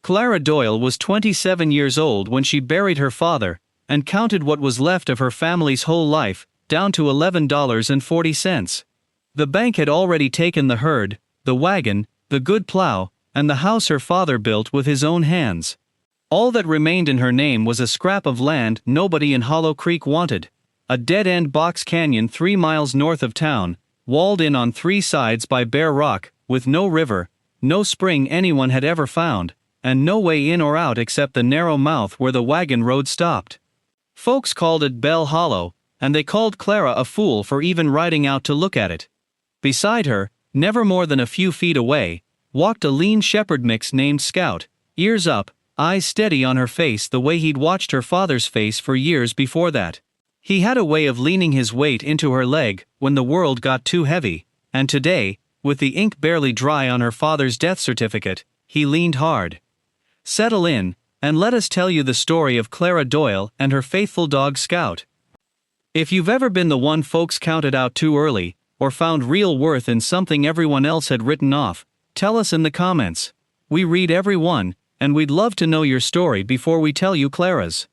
Clara Doyle was 27 years old when she buried her father, and counted what was left of her family's whole life, down to $11.40. The bank had already taken the herd, the wagon, the good plow, and the house her father built with his own hands. All that remained in her name was a scrap of land nobody in Hollow Creek wanted, a dead-end box canyon 3 miles north of town, walled in on 3 sides by bare rock, with no river, no spring anyone had ever found, and no way in or out except the narrow mouth where the wagon road stopped. Folks called it Bell Hollow, and they called Clara a fool for even riding out to look at it. Beside her, never more than a few feet away, walked a lean shepherd mix named Scout, ears up, eyes steady on her face the way he'd watched her father's face for years before that. He had a way of leaning his weight into her leg when the world got too heavy, and today, with the ink barely dry on her father's death certificate, he leaned hard. Settle in, and let us tell you the story of Clara Doyle and her faithful dog Scout. If you've ever been the one folks counted out too early, or found real worth in something everyone else had written off, tell us in the comments. We read every one, and we'd love to know your story before we tell you Clara's.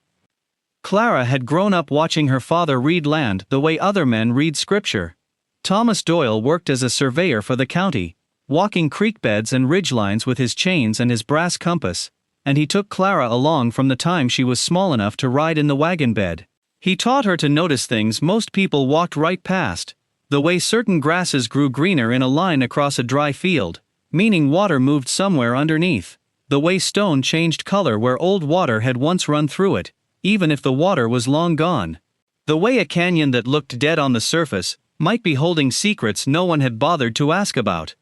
Clara had grown up watching her father read land the way other men read scripture. Thomas Doyle worked as a surveyor for the county, walking creek beds and ridgelines with his chains and his brass compass, and he took Clara along from the time she was small enough to ride in the wagon bed. He taught her to notice things most people walked right past, the way certain grasses grew greener in a line across a dry field, meaning water moved somewhere underneath, the way stone changed color where old water had once run through it, even if the water was long gone, the way a canyon that looked dead on the surface might be holding secrets no one had bothered to ask about.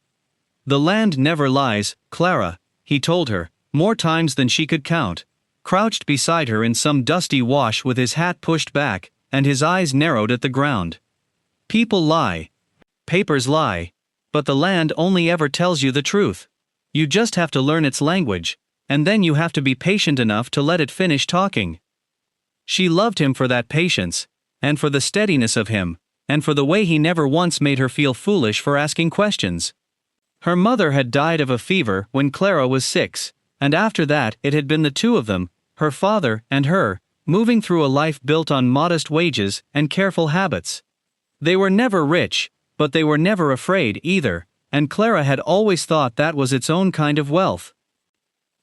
The land never lies, Clara, he told her, more times than she could count, crouched beside her in some dusty wash with his hat pushed back, and his eyes narrowed at the ground. People lie. Papers lie. But the land only ever tells you the truth. You just have to learn its language, and then you have to be patient enough to let it finish talking. She loved him for that patience, and for the steadiness of him, and for the way he never once made her feel foolish for asking questions. Her mother had died of a fever when Clara was 6, and after that it had been the two of them, her father and her, moving through a life built on modest wages and careful habits. They were never rich, but they were never afraid either, and Clara had always thought that was its own kind of wealth.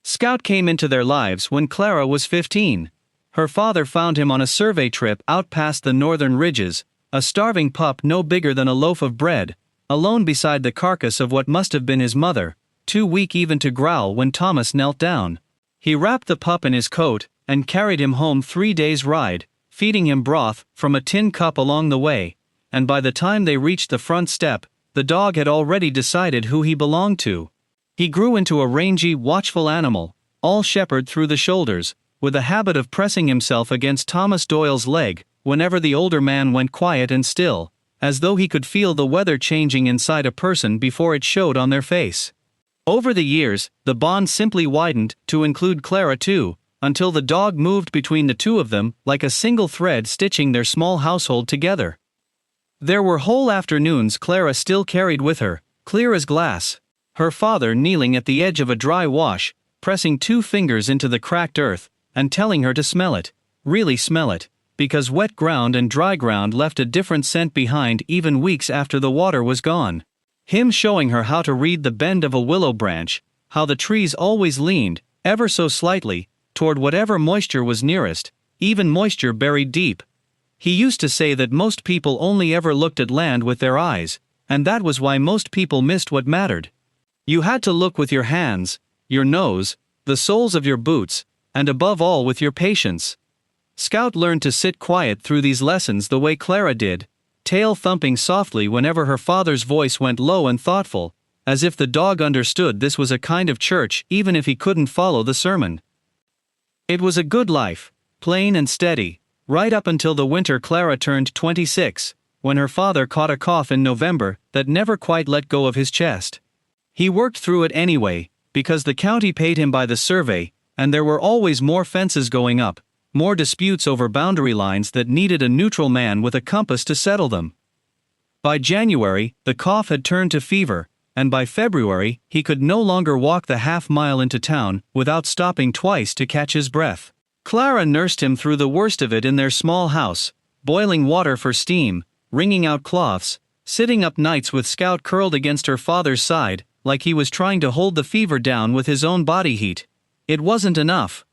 Scout came into their lives when Clara was 15. Her father found him on a survey trip out past the northern ridges, a starving pup no bigger than a loaf of bread, alone beside the carcass of what must have been his mother, too weak even to growl when Thomas knelt down. He wrapped the pup in his coat and carried him home 3 days' ride, feeding him broth from a tin cup along the way, and by the time they reached the front step, the dog had already decided who he belonged to. He grew into a rangy, watchful animal, all shepherd through the shoulders, with a habit of pressing himself against Thomas Doyle's leg whenever the older man went quiet and still, as though he could feel the weather changing inside a person before it showed on their face. Over the years, the bond simply widened to include Clara too, until the dog moved between the two of them like a single thread stitching their small household together. There were whole afternoons Clara still carried with her, clear as glass, her father kneeling at the edge of a dry wash, pressing 2 fingers into the cracked earth, and telling her to smell it, really smell it, because wet ground and dry ground left a different scent behind even weeks after the water was gone. Him showing her how to read the bend of a willow branch, how the trees always leaned, ever so slightly, toward whatever moisture was nearest, even moisture buried deep. He used to say that most people only ever looked at land with their eyes, and that was why most people missed what mattered. You had to look with your hands, your nose, the soles of your boots, and above all with your patience. Scout learned to sit quiet through these lessons the way Clara did, tail thumping softly whenever her father's voice went low and thoughtful, as if the dog understood this was a kind of church even if he couldn't follow the sermon. It was a good life, plain and steady, right up until the winter Clara turned 26, when her father caught a cough in November that never quite let go of his chest. He worked through it anyway, because the county paid him by the survey, and there were always more fences going up, more disputes over boundary lines that needed a neutral man with a compass to settle them. By January, the cough had turned to fever, and by February he could no longer walk the half-mile into town without stopping twice to catch his breath. Clara nursed him through the worst of it in their small house, boiling water for steam, wringing out cloths, sitting up nights with Scout curled against her father's side, like he was trying to hold the fever down with his own body heat. It wasn't enough.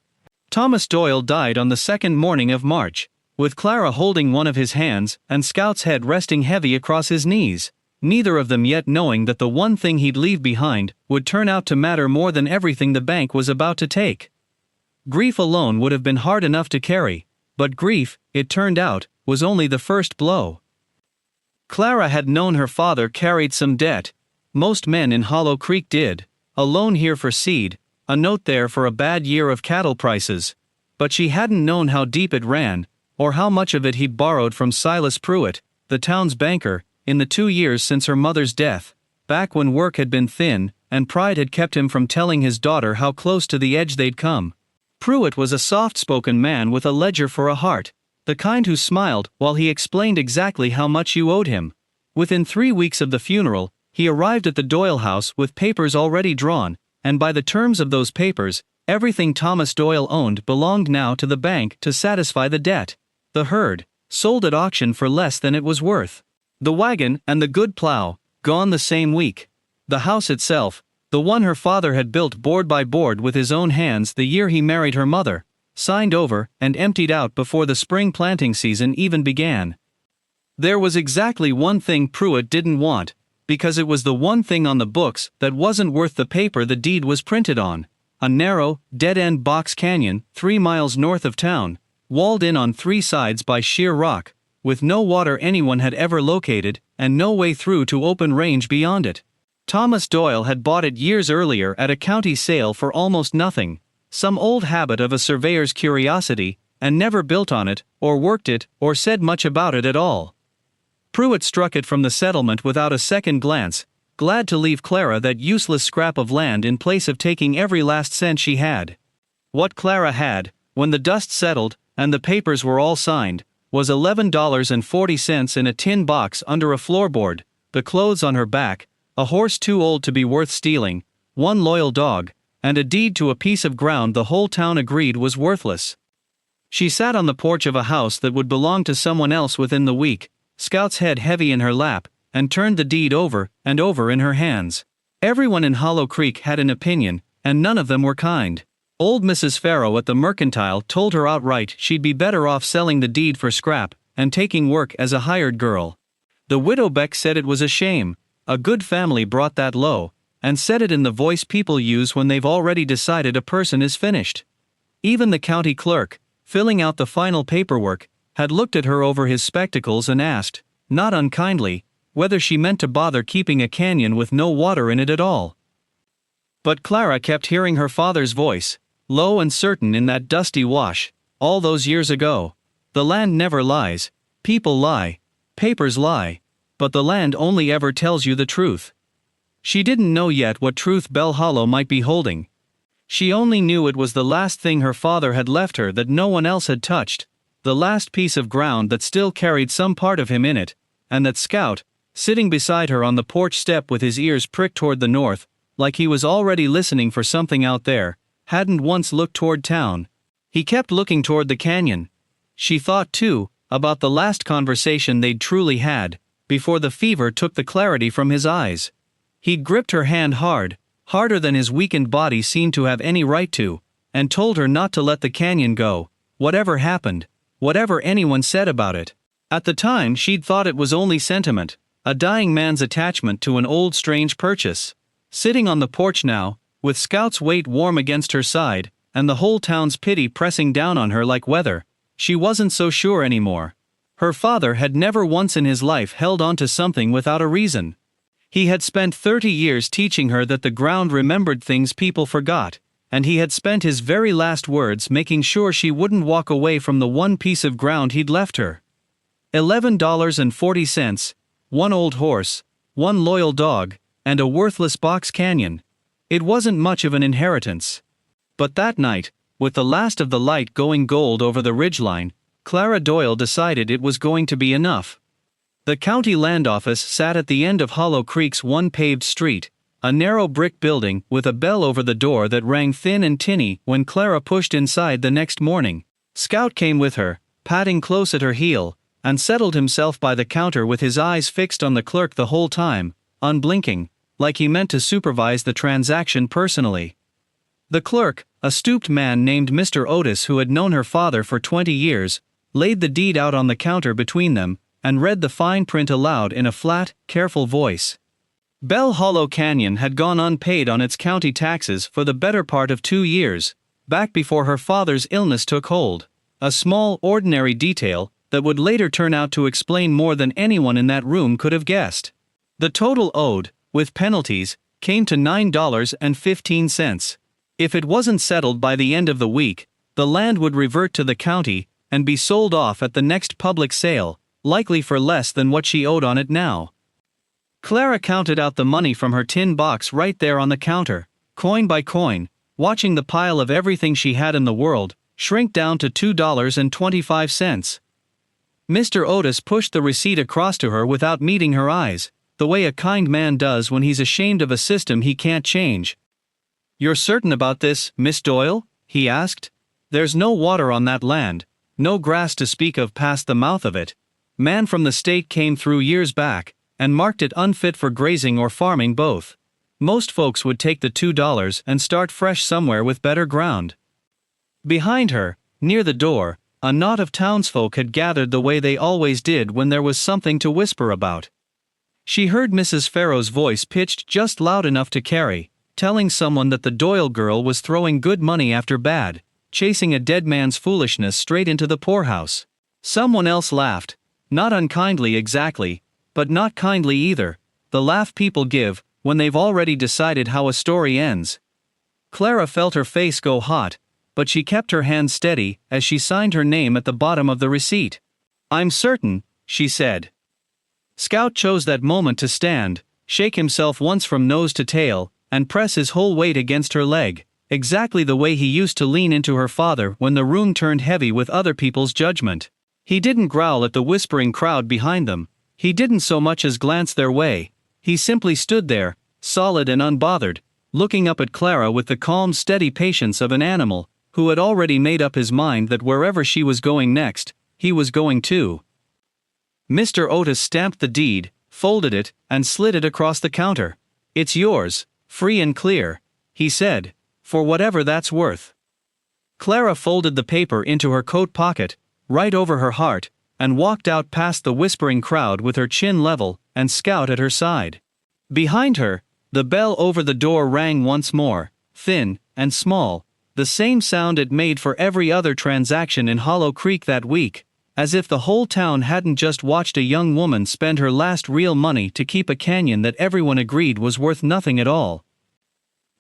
Thomas Doyle died on the second morning of March, with Clara holding one of his hands and Scout's head resting heavy across his knees, neither of them yet knowing that the one thing he'd leave behind would turn out to matter more than everything the bank was about to take. Grief alone would have been hard enough to carry, but grief, it turned out, was only the first blow. Clara had known her father carried some debt. Most men in Hollow Creek did, a loan here for seed, a note there for a bad year of cattle prices, but she hadn't known how deep it ran, or how much of it he'd borrowed from Silas Pruitt, the town's banker, in the 2 years since her mother's death, back when work had been thin, and pride had kept him from telling his daughter how close to the edge they'd come. Pruitt was a soft-spoken man with a ledger for a heart, the kind who smiled while he explained exactly how much you owed him. Within 3 weeks of the funeral, he arrived at the Doyle house with papers already drawn, and by the terms of those papers, everything Thomas Doyle owned belonged now to the bank to satisfy the debt. The herd, sold at auction for less than it was worth. The wagon and the good plow, gone the same week. The house itself, the one her father had built board by board with his own hands the year he married her mother, signed over and emptied out before the spring planting season even began. There was exactly one thing Pruitt didn't want, because it was the one thing on the books that wasn't worth the paper the deed was printed on: a narrow, dead-end box canyon 3 miles north of town, walled in on 3 sides by sheer rock, with no water anyone had ever located, and no way through to open range beyond it. Thomas Doyle had bought it years earlier at a county sale for almost nothing, some old habit of a surveyor's curiosity, and never built on it, or worked it, or said much about it at all. Pruitt struck it from the settlement without a second glance, glad to leave Clara that useless scrap of land in place of taking every last cent she had. What Clara had, when the dust settled and the papers were all signed, was $11.40 in a tin box under a floorboard, the clothes on her back, a horse too old to be worth stealing, 1 loyal dog, and a deed to a piece of ground the whole town agreed was worthless. She sat on the porch of a house that would belong to someone else within the week, Scout's head heavy in her lap, and turned the deed over and over in her hands. Everyone in Hollow Creek had an opinion, and none of them were kind. Old Mrs. Farrow at the Mercantile told her outright she'd be better off selling the deed for scrap and taking work as a hired girl. The widow Beck said it was a shame, a good family brought that low, and said it in the voice people use when they've already decided a person is finished. Even the county clerk, filling out the final paperwork, had looked at her over his spectacles and asked, not unkindly, whether she meant to bother keeping a canyon with no water in it at all. But Clara kept hearing her father's voice, low and certain in that dusty wash, all those years ago. The land never lies, people lie, papers lie, but the land only ever tells you the truth. She didn't know yet what truth Bell Hollow might be holding. She only knew it was the last thing her father had left her that no one else had touched, the last piece of ground that still carried some part of him in it, and that Scout, sitting beside her on the porch step with his ears pricked toward the north, like he was already listening for something out there, hadn't once looked toward town. He kept looking toward the canyon. She thought, too, about the last conversation they'd truly had, before the fever took the clarity from his eyes. He'd gripped her hand hard, harder than his weakened body seemed to have any right to, and told her not to let the canyon go, whatever happened, whatever anyone said about it. At the time she'd thought it was only sentiment, a dying man's attachment to an old strange purchase. Sitting on the porch now, with Scout's weight warm against her side, and the whole town's pity pressing down on her like weather, she wasn't so sure anymore. Her father had never once in his life held on to something without a reason. He had spent 30 years teaching her that the ground remembered things people forgot, and he had spent his very last words making sure she wouldn't walk away from the one piece of ground he'd left her. $11.40, 1 old horse, 1 loyal dog, and a worthless box canyon. It wasn't much of an inheritance. But that night, with the last of the light going gold over the ridgeline, Clara Doyle decided it was going to be enough. The county land office sat at the end of Hollow Creek's one paved street, a narrow brick building with a bell over the door that rang thin and tinny when Clara pushed inside the next morning. Scout came with her, padding close at her heel, and settled himself by the counter with his eyes fixed on the clerk the whole time, unblinking, like he meant to supervise the transaction personally. The clerk, a stooped man named Mr. Otis who had known her father for 20 years, laid the deed out on the counter between them, and read the fine print aloud in a flat, careful voice. Bell Hollow Canyon had gone unpaid on its county taxes for the better part of 2 years, back before her father's illness took hold, a small, ordinary detail that would later turn out to explain more than anyone in that room could have guessed. The total owed, with penalties, came to $9.15. If it wasn't settled by the end of the week, the land would revert to the county and be sold off at the next public sale, likely for less than what she owed on it now. Clara counted out the money from her tin box right there on the counter, coin by coin, watching the pile of everything she had in the world shrink down to $2.25. Mr. Otis pushed the receipt across to her without meeting her eyes, the way a kind man does when he's ashamed of a system he can't change. "You're certain about this, Miss Doyle?" he asked. "There's no water on that land, no grass to speak of past the mouth of it. Man from the state came through years back, and marked it unfit for grazing or farming both. Most folks would take the $2 and start fresh somewhere with better ground." Behind her, near the door, a knot of townsfolk had gathered the way they always did when there was something to whisper about. She heard Mrs. Farrow's voice pitched just loud enough to carry, telling someone that the Doyle girl was throwing good money after bad, chasing a dead man's foolishness straight into the poorhouse. Someone else laughed, not unkindly exactly, but not kindly either, the laugh people give when they've already decided how a story ends. Clara felt her face go hot, but she kept her hand steady as she signed her name at the bottom of the receipt. "I'm certain," she said. Scout chose that moment to stand, shake himself once from nose to tail, and press his whole weight against her leg, exactly the way he used to lean into her father when the room turned heavy with other people's judgment. He didn't growl at the whispering crowd behind them. He didn't so much as glance their way. He simply stood there, solid and unbothered, looking up at Clara with the calm, steady patience of an animal who had already made up his mind that wherever she was going next, he was going too. Mr. Otis stamped the deed, folded it, and slid it across the counter. "It's yours, free and clear," he said, "for whatever that's worth." Clara folded the paper into her coat pocket, right over her heart, and walked out past the whispering crowd with her chin level and Scout at her side. Behind her, the bell over the door rang once more, thin and small, the same sound it made for every other transaction in Hollow Creek that week, as if the whole town hadn't just watched a young woman spend her last real money to keep a canyon that everyone agreed was worth nothing at all.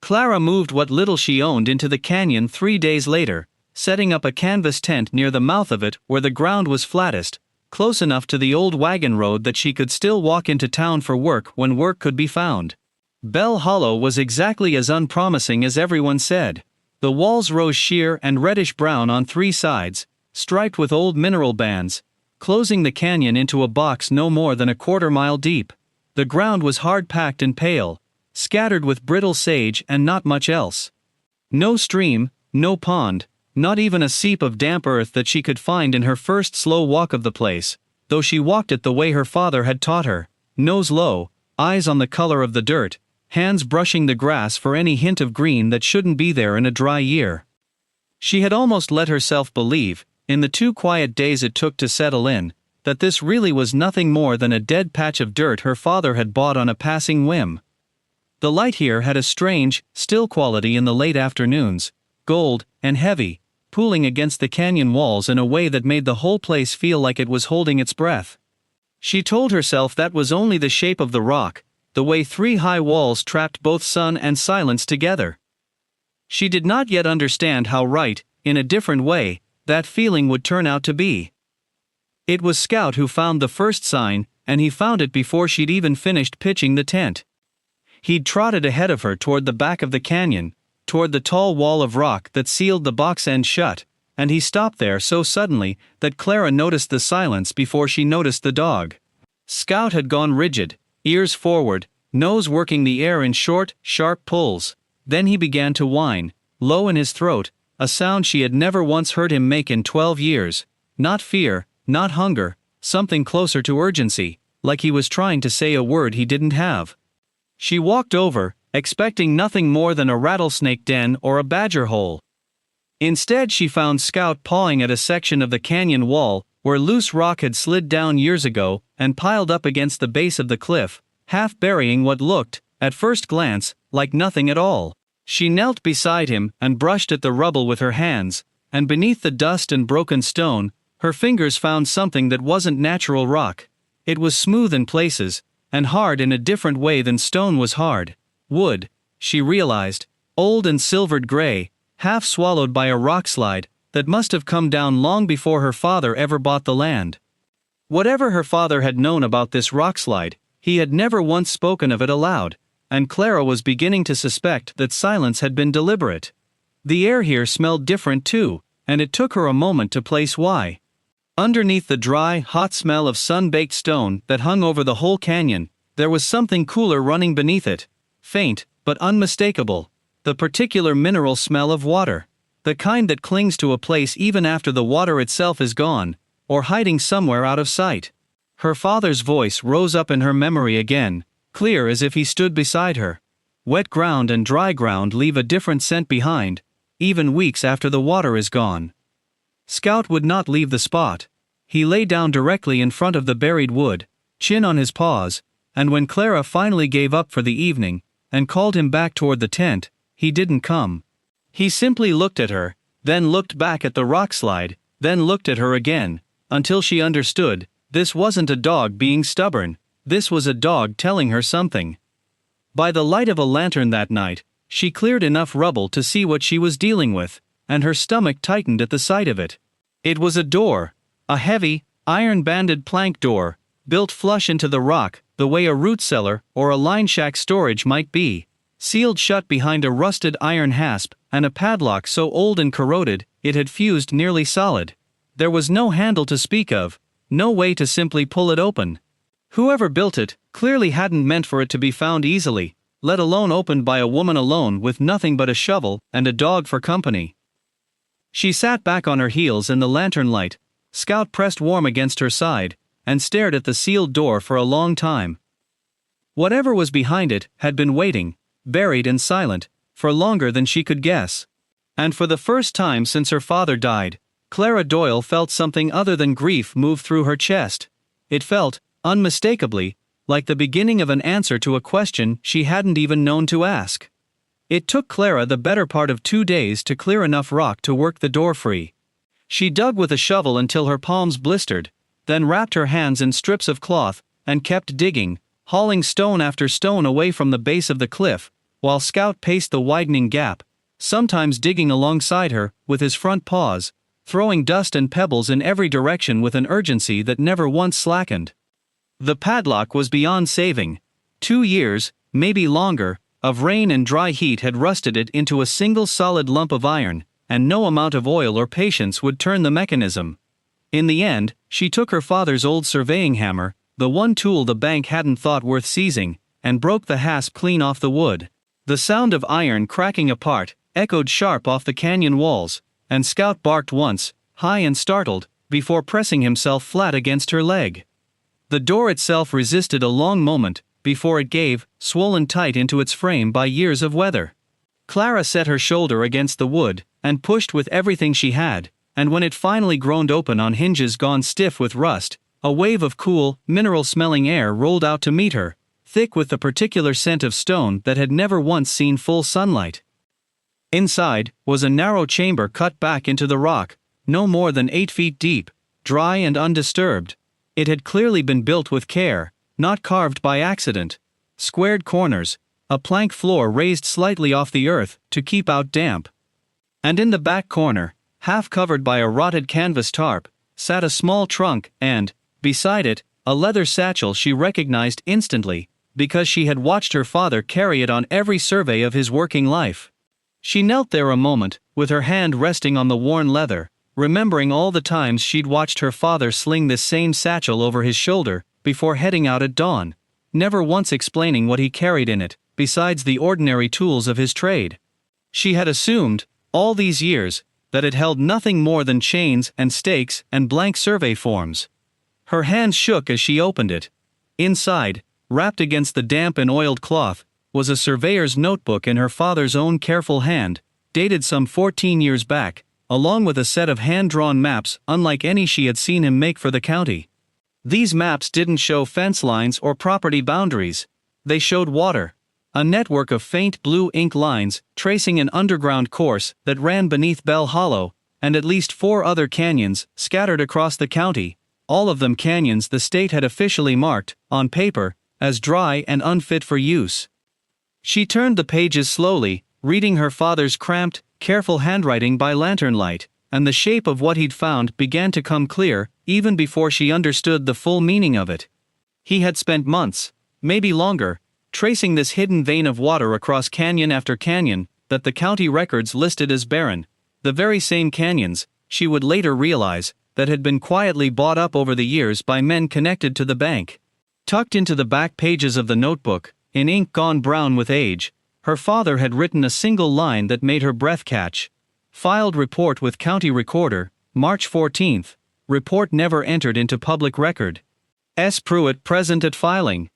Clara moved what little she owned into the canyon 3 days later, setting up a canvas tent near the mouth of it where the ground was flattest, close enough to the old wagon road that she could still walk into town for work when work could be found. Bell Hollow was exactly as unpromising as everyone said. The walls rose sheer and reddish-brown on 3 sides, striped with old mineral bands, closing the canyon into a box no more than a quarter-mile deep. The ground was hard-packed and pale, scattered with brittle sage and not much else. No stream, no pond, not even a seep of damp earth that she could find in her first slow walk of the place, though she walked it the way her father had taught her, nose low, eyes on the color of the dirt, hands brushing the grass for any hint of green that shouldn't be there in a dry year. She had almost let herself believe, in the 2 quiet days it took to settle in, that this really was nothing more than a dead patch of dirt her father had bought on a passing whim. The light here had a strange, still quality in the late afternoons, gold and heavy, pooling against the canyon walls in a way that made the whole place feel like it was holding its breath. She told herself that was only the shape of the rock, the way 3 high walls trapped both sun and silence together. She did not yet understand how right, in a different way, that feeling would turn out to be. It was Scout who found the first sign, and he found it before she'd even finished pitching the tent. He'd trotted ahead of her toward the back of the canyon, toward the tall wall of rock that sealed the box end shut, and he stopped there so suddenly that Clara noticed the silence before she noticed the dog. Scout had gone rigid, ears forward, nose working the air in short, sharp pulls. Then he began to whine, low in his throat, a sound she had never once heard him make in 12 years. Not fear, not hunger, something closer to urgency, like he was trying to say a word he didn't have. She walked over, expecting nothing more than a rattlesnake den or a badger hole. Instead, she found Scout pawing at a section of the canyon wall where loose rock had slid down years ago and piled up against the base of the cliff, half burying what looked, at first glance, like nothing at all. She knelt beside him and brushed at the rubble with her hands, and beneath the dust and broken stone, her fingers found something that wasn't natural rock. It was smooth in places, and hard in a different way than stone was hard. Wood, she realized, old and silvered gray, half swallowed by a rockslide that must have come down long before her father ever bought the land. Whatever her father had known about this rockslide, he had never once spoken of it aloud, and Clara was beginning to suspect that silence had been deliberate. The air here smelled different too, and it took her a moment to place why. Underneath the dry, hot smell of sun-baked stone that hung over the whole canyon, there was something cooler running beneath it. Faint, but unmistakable. The particular mineral smell of water. The kind that clings to a place even after the water itself is gone, or hiding somewhere out of sight. Her father's voice rose up in her memory again, clear as if he stood beside her. Wet ground and dry ground leave a different scent behind, even weeks after the water is gone. Scout would not leave the spot. He lay down directly in front of the buried wood, chin on his paws, and when Clara finally gave up for the evening, and called him back toward the tent, he didn't come. He simply looked at her, then looked back at the rockslide, then looked at her again, until she understood, this wasn't a dog being stubborn, this was a dog telling her something. By the light of a lantern that night, she cleared enough rubble to see what she was dealing with, and her stomach tightened at the sight of it. It was a door, a heavy, iron-banded plank door, built flush into the rock, the way a root cellar or a line shack storage might be, sealed shut behind a rusted iron hasp and a padlock so old and corroded it had fused nearly solid. There was no handle to speak of, no way to simply pull it open. Whoever built it clearly hadn't meant for it to be found easily, let alone opened by a woman alone with nothing but a shovel and a dog for company. She sat back on her heels in the lantern light, Scout pressed warm against her side, and stared at the sealed door for a long time. Whatever was behind it had been waiting, buried and silent, for longer than she could guess. And for the first time since her father died, Clara Doyle felt something other than grief move through her chest. It felt, unmistakably, like the beginning of an answer to a question she hadn't even known to ask. It took Clara the better part of 2 days to clear enough rock to work the door free. She dug with a shovel until her palms blistered, then wrapped her hands in strips of cloth, and kept digging, hauling stone after stone away from the base of the cliff, while Scout paced the widening gap, sometimes digging alongside her with his front paws, throwing dust and pebbles in every direction with an urgency that never once slackened. The padlock was beyond saving. 2 years, maybe longer, of rain and dry heat had rusted it into a single solid lump of iron, and no amount of oil or patience would turn the mechanism. In the end, she took her father's old surveying hammer, the one tool the bank hadn't thought worth seizing, and broke the hasp clean off the wood. The sound of iron cracking apart echoed sharp off the canyon walls, and Scout barked once, high and startled, before pressing himself flat against her leg. The door itself resisted a long moment, before it gave, swollen tight into its frame by years of weather. Clara set her shoulder against the wood, and pushed with everything she had, and when it finally groaned open on hinges gone stiff with rust, a wave of cool, mineral-smelling air rolled out to meet her, thick with the particular scent of stone that had never once seen full sunlight. Inside was a narrow chamber cut back into the rock, no more than 8 feet deep, dry and undisturbed. It had clearly been built with care, not carved by accident. Squared corners, a plank floor raised slightly off the earth to keep out damp. And in the back corner, half covered by a rotted canvas tarp, sat a small trunk and, beside it, a leather satchel she recognized instantly, because she had watched her father carry it on every survey of his working life. She knelt there a moment, with her hand resting on the worn leather, remembering all the times she'd watched her father sling this same satchel over his shoulder before heading out at dawn. never once explaining what he carried in it, besides the ordinary tools of his trade. She had assumed, all these years, that it held nothing more than chains and stakes and blank survey forms. Her hands shook as she opened it. Inside, wrapped against the damp and oiled cloth, was a surveyor's notebook in her father's own careful hand, dated some 14 years back, along with a set of hand-drawn maps unlike any she had seen him make for the county. These maps didn't show fence lines or property boundaries. They showed water. A network of faint blue ink lines tracing an underground course that ran beneath Bell Hollow, and at least 4 other canyons scattered across the county, all of them canyons the state had officially marked, on paper, as dry and unfit for use. She turned the pages slowly, reading her father's cramped, careful handwriting by lantern light, and the shape of what he'd found began to come clear, even before she understood the full meaning of it. He had spent months, maybe longer, tracing this hidden vein of water across canyon after canyon that the county records listed as barren, the very same canyons, she would later realize, that had been quietly bought up over the years by men connected to the bank. Tucked into the back pages of the notebook, in ink gone brown with age, her father had written a single line that made her breath catch. Filed report with county recorder, March 14th, report never entered into public record. S. Pruitt present at filing.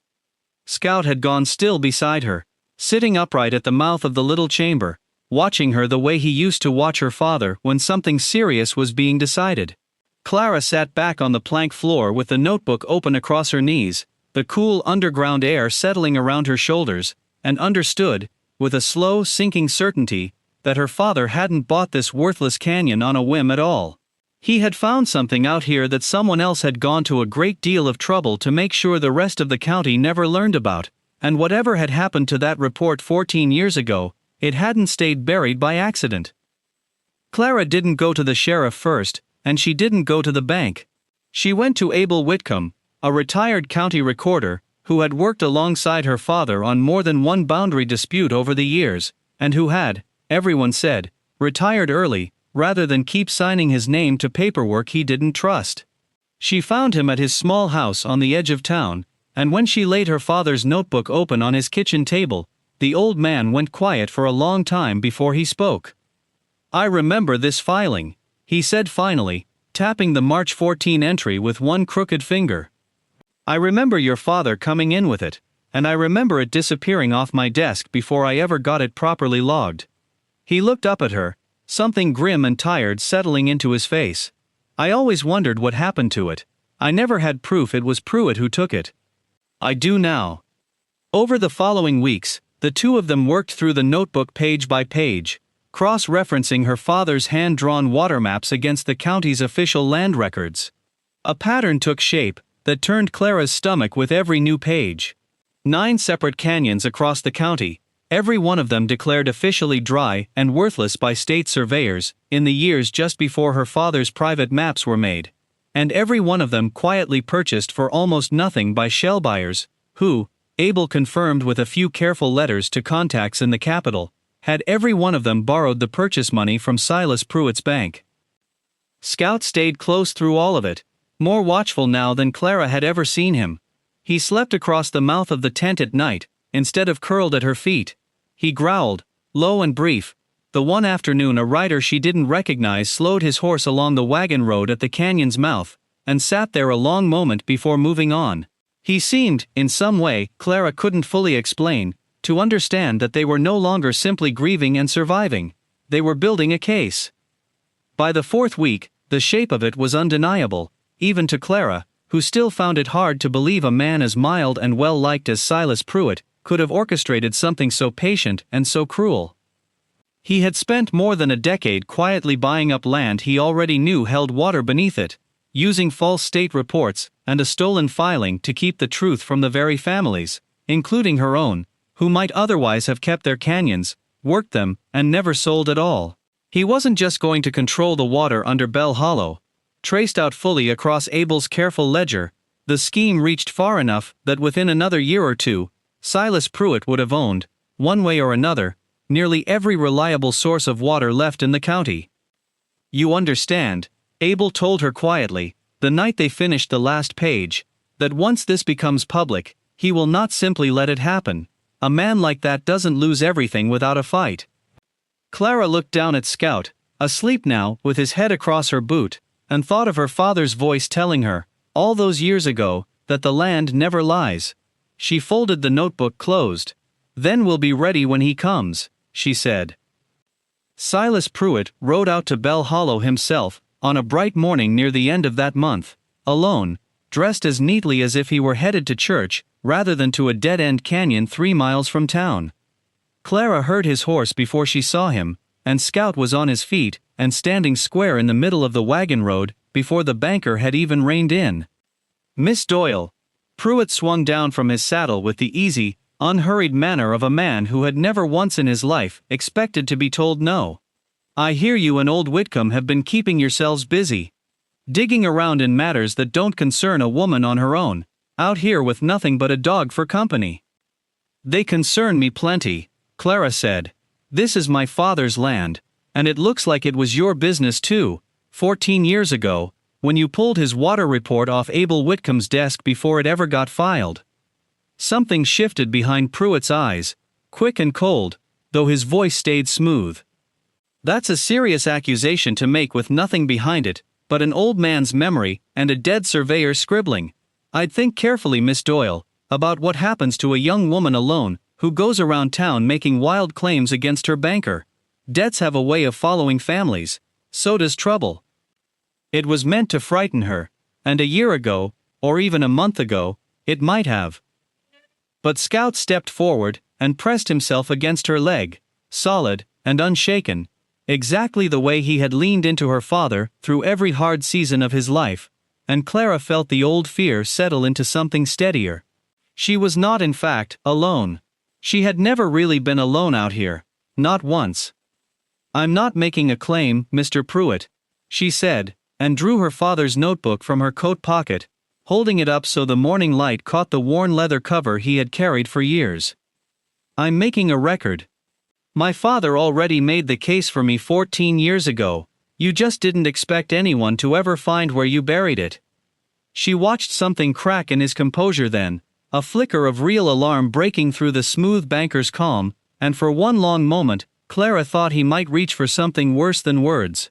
Scout had gone still beside her, sitting upright at the mouth of the little chamber, watching her the way he used to watch her father when something serious was being decided. Clara sat back on the plank floor with the notebook open across her knees, the cool underground air settling around her shoulders, and understood, with a slow sinking certainty, that her father hadn't bought this worthless canyon on a whim at all. He had found something out here that someone else had gone to a great deal of trouble to make sure the rest of the county never learned about, and whatever had happened to that report 14 years ago, it hadn't stayed buried by accident. Clara didn't go to the sheriff first, and she didn't go to the bank. She went to Abel Whitcomb, a retired county recorder, who had worked alongside her father on more than one boundary dispute over the years, and who had, everyone said, retired early, rather than keep signing his name to paperwork he didn't trust. She found him at his small house on the edge of town, and when she laid her father's notebook open on his kitchen table, the old man went quiet for a long time before he spoke. "I remember this filing," he said finally, tapping the March 14 entry with one crooked finger. "I remember your father coming in with it, and I remember it disappearing off my desk before I ever got it properly logged." He looked up at her, something grim and tired settling into his face. "I always wondered what happened to it. I never had proof it was Pruitt who took it. I do now." Over the following weeks, the two of them worked through the notebook page by page, cross-referencing her father's hand-drawn water maps against the county's official land records. A pattern took shape that turned Clara's stomach with every new page. 9 separate canyons across the county, every one of them declared officially dry and worthless by state surveyors in the years just before her father's private maps were made, and every one of them quietly purchased for almost nothing by shell buyers, who, Abel confirmed with a few careful letters to contacts in the capital, had every one of them borrowed the purchase money from Silas Pruitt's bank. Scout stayed close through all of it, more watchful now than Clara had ever seen him. He slept across the mouth of the tent at night, instead of curled at her feet. He growled, low and brief. The one afternoon a rider she didn't recognize slowed his horse along the wagon road at the canyon's mouth, and sat there a long moment before moving on. He seemed, in some way Clara couldn't fully explain, to understand that they were no longer simply grieving and surviving. They were building a case. By the 4th week, the shape of it was undeniable, even to Clara, who still found it hard to believe a man as mild and well-liked as Silas Pruitt could have orchestrated something so patient and so cruel. He had spent more than a decade quietly buying up land he already knew held water beneath it, using false state reports and a stolen filing to keep the truth from the very families, including her own, who might otherwise have kept their canyons, worked them, and never sold at all. He wasn't just going to control the water under Bell Hollow. Traced out fully across Abel's careful ledger, the scheme reached far enough that within another year or two, Silas Pruitt would have owned, one way or another, nearly every reliable source of water left in the county. "You understand," Abel told her quietly, the night they finished the last page, "that once this becomes public, He will not simply let it happen. A man like that doesn't lose everything without a fight. Clara looked down at Scout, asleep now, with his head across her boot, and thought of her father's voice telling her, all those years ago, that the land never lies. She folded the notebook closed. Then we'll be ready when he comes, she said. Silas Pruitt rode out to Bell Hollow himself, on a bright morning near the end of that month, alone, dressed as neatly as if he were headed to church, rather than to a dead-end canyon 3 miles from town. Clara heard his horse before she saw him, and Scout was on his feet, and standing square in the middle of the wagon road, before the banker had even reined in. Miss Doyle. Pruitt swung down from his saddle with the easy, unhurried manner of a man who had never once in his life expected to be told no. I hear you and old Whitcomb have been keeping yourselves busy. Digging around in matters that don't concern a woman on her own, out here with nothing but a dog for company. They concern me plenty, Clara said. This is my father's land, and it looks like it was your business too, 14 years ago, when you pulled his water report off Abel Whitcomb's desk before it ever got filed. Something shifted behind Pruitt's eyes, quick and cold, though his voice stayed smooth. That's a serious accusation to make with nothing behind it, but an old man's memory and a dead surveyor scribbling. I'd think carefully, Miss Doyle, about what happens to a young woman alone, who goes around town making wild claims against her banker. Debts have a way of following families, so does trouble. It was meant to frighten her, and a year ago, or even a month ago, it might have. But Scout stepped forward, and pressed himself against her leg, solid and unshaken, exactly the way he had leaned into her father through every hard season of his life, and Clara felt the old fear settle into something steadier. She was not, in fact, alone. She had never really been alone out here, not once. I'm not making a claim, Mr. Pruitt, she said, and drew her father's notebook from her coat pocket, holding it up so the morning light caught the worn leather cover he had carried for years. I'm making a record. My father already made the case for me 14 years ago. You just didn't expect anyone to ever find where you buried it. She watched something crack in his composure then, a flicker of real alarm breaking through the smooth banker's calm, and for one long moment, Clara thought he might reach for something worse than words.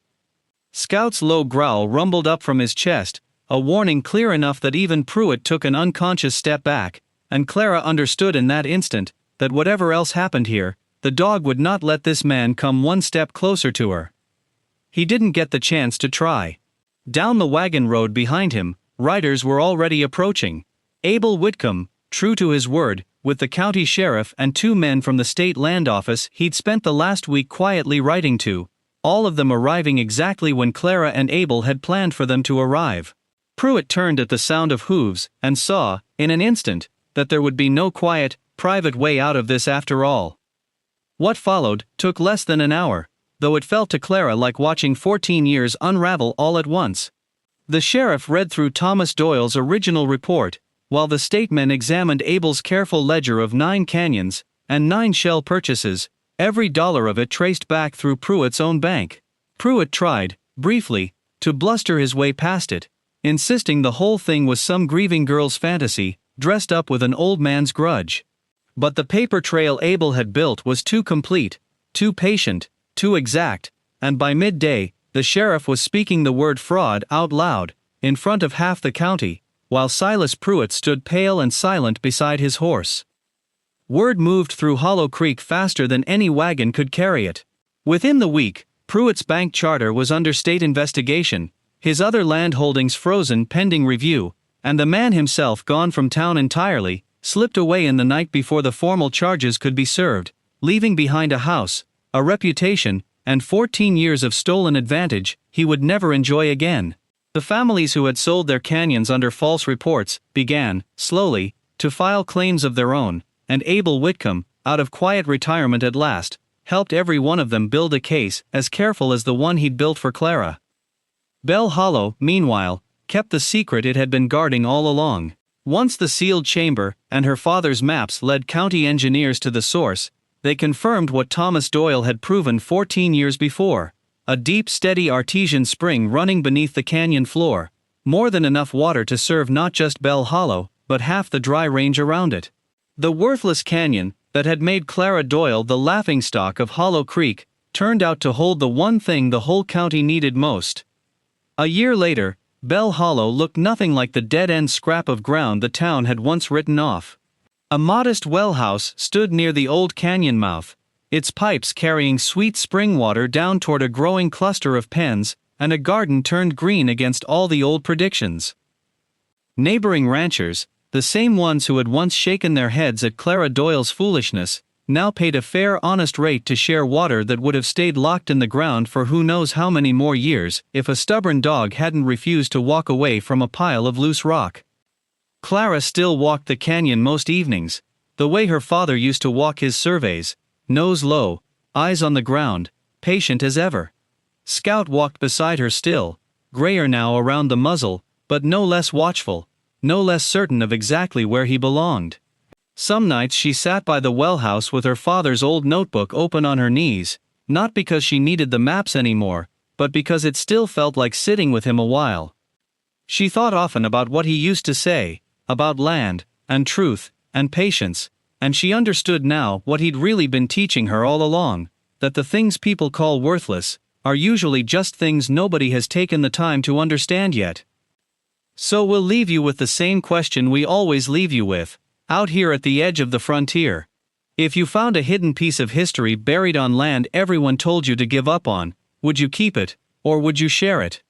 Scout's low growl rumbled up from his chest, a warning clear enough that even Pruitt took an unconscious step back, and Clara understood in that instant that whatever else happened here, the dog would not let this man come one step closer to her. He didn't get the chance to try. Down the wagon road behind him, riders were already approaching. Abel Whitcomb, true to his word, with the county sheriff and 2 men from the state land office he'd spent the last week quietly writing to, all of them arriving exactly when Clara and Abel had planned for them to arrive. Pruitt turned at the sound of hooves and saw, in an instant, that there would be no quiet, private way out of this after all. What followed took less than an hour, though it felt to Clara like watching 14 years unravel all at once. The sheriff read through Thomas Doyle's original report, while the statemen examined Abel's careful ledger of 9 canyons and 9 shell purchases, every dollar of it traced back through Pruitt's own bank. Pruitt tried, briefly, to bluster his way past it, insisting the whole thing was some grieving girl's fantasy, dressed up with an old man's grudge. But the paper trail Abel had built was too complete, too patient, too exact, and by midday, the sheriff was speaking the word fraud out loud, in front of half the county, while Silas Pruitt stood pale and silent beside his horse. Word moved through Hollow Creek faster than any wagon could carry it. Within the week, Pruitt's bank charter was under state investigation, his other land holdings frozen pending review, and the man himself gone from town entirely, slipped away in the night before the formal charges could be served, leaving behind a house, a reputation, and 14 years of stolen advantage he would never enjoy again. The families who had sold their canyons under false reports began, slowly, to file claims of their own, and Abel Whitcomb, out of quiet retirement at last, helped every one of them build a case as careful as the one he'd built for Clara. Bell Hollow, meanwhile, kept the secret it had been guarding all along. Once the sealed chamber and her father's maps led county engineers to the source, they confirmed what Thomas Doyle had proven 14 years before: a deep, steady artesian spring running beneath the canyon floor, more than enough water to serve not just Bell Hollow, but half the dry range around it. The worthless canyon, that had made Clara Doyle the laughingstock of Hollow Creek, turned out to hold the one thing the whole county needed most. A year later, Bell Hollow looked nothing like the dead-end scrap of ground the town had once written off. A modest well house stood near the old canyon mouth, its pipes carrying sweet spring water down toward a growing cluster of pens, and a garden turned green against all the old predictions. Neighboring ranchers, the same ones who had once shaken their heads at Clara Doyle's foolishness, now paid a fair, honest rate to share water that would have stayed locked in the ground for who knows how many more years if a stubborn dog hadn't refused to walk away from a pile of loose rock. Clara still walked the canyon most evenings, the way her father used to walk his surveys, nose low, eyes on the ground, patient as ever. Scout walked beside her still, grayer now around the muzzle, but no less watchful, no less certain of exactly where he belonged. Some nights she sat by the well house with her father's old notebook open on her knees, not because she needed the maps anymore, but because it still felt like sitting with him a while. She thought often about what he used to say, about land, and truth, and patience, and she understood now what he'd really been teaching her all along, that the things people call worthless are usually just things nobody has taken the time to understand yet. So we'll leave you with the same question we always leave you with, out here at the edge of the frontier. If you found a hidden piece of history buried on land everyone told you to give up on, would you keep it, or would you share it?